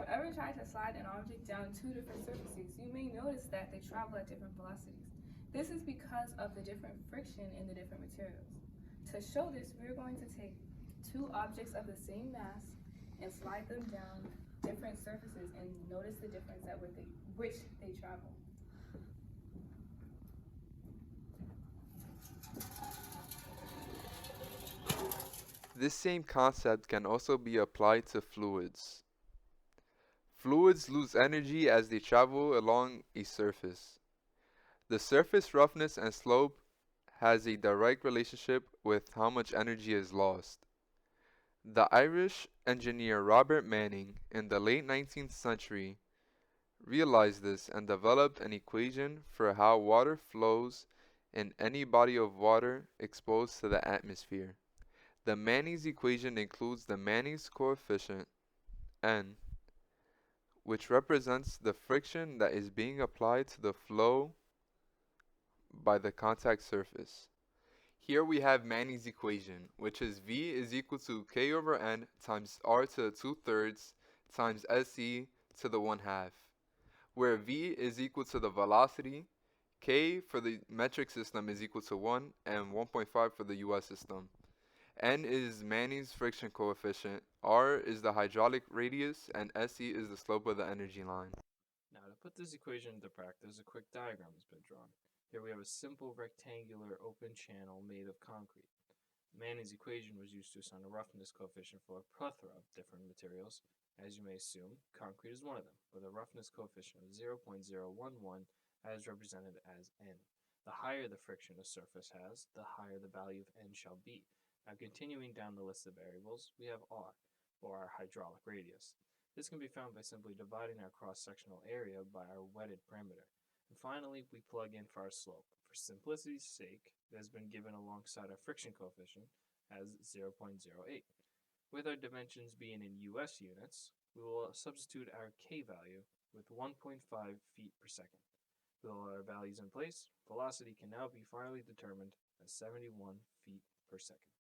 you have ever tried to slide an object down two different surfaces, you may notice that they travel at different velocities. This is because of the different friction in the different materials. To show this, we're going to take two objects of the same mass and slide them down different surfaces and notice the difference at which they travel. This same concept can also be applied to fluids. Fluids lose energy as they travel along a surface. The surface roughness and slope has a direct relationship with how much energy is lost. The Irish engineer Robert Manning in the late 19th century realized this and developed an equation for how water flows in any body of water exposed to the atmosphere. The Manning's equation includes the Manning's coefficient, N, which represents the friction that is being applied to the flow by the contact surface. Here we have Manning's equation, which is V is equal to K over N times R to the 2/3 times SE to the 1/2, where V is equal to the velocity, K for the metric system is equal to 1 and 1.5 for the US system. N is Manning's friction coefficient, R is the hydraulic radius, and SE is the slope of the energy line. Now, to put this equation into practice, a quick diagram has been drawn. Here we have a simple rectangular open channel made of concrete. Manning's equation was used to assign a roughness coefficient for a plethora of different materials. As you may assume, concrete is one of them, with a roughness coefficient of 0.011 as represented as N. The higher the friction a surface has, the higher the value of N shall be. Now, continuing down the list of variables, we have R, or our hydraulic radius. This can be found by simply dividing our cross-sectional area by our wetted parameter. And finally, we plug in for our slope. For simplicity's sake, it has been given alongside our friction coefficient as 0.08. With our dimensions being in US units, we will substitute our K value with 1.5 feet per second. With all our values in place, velocity can now be finally determined as 71 feet per second.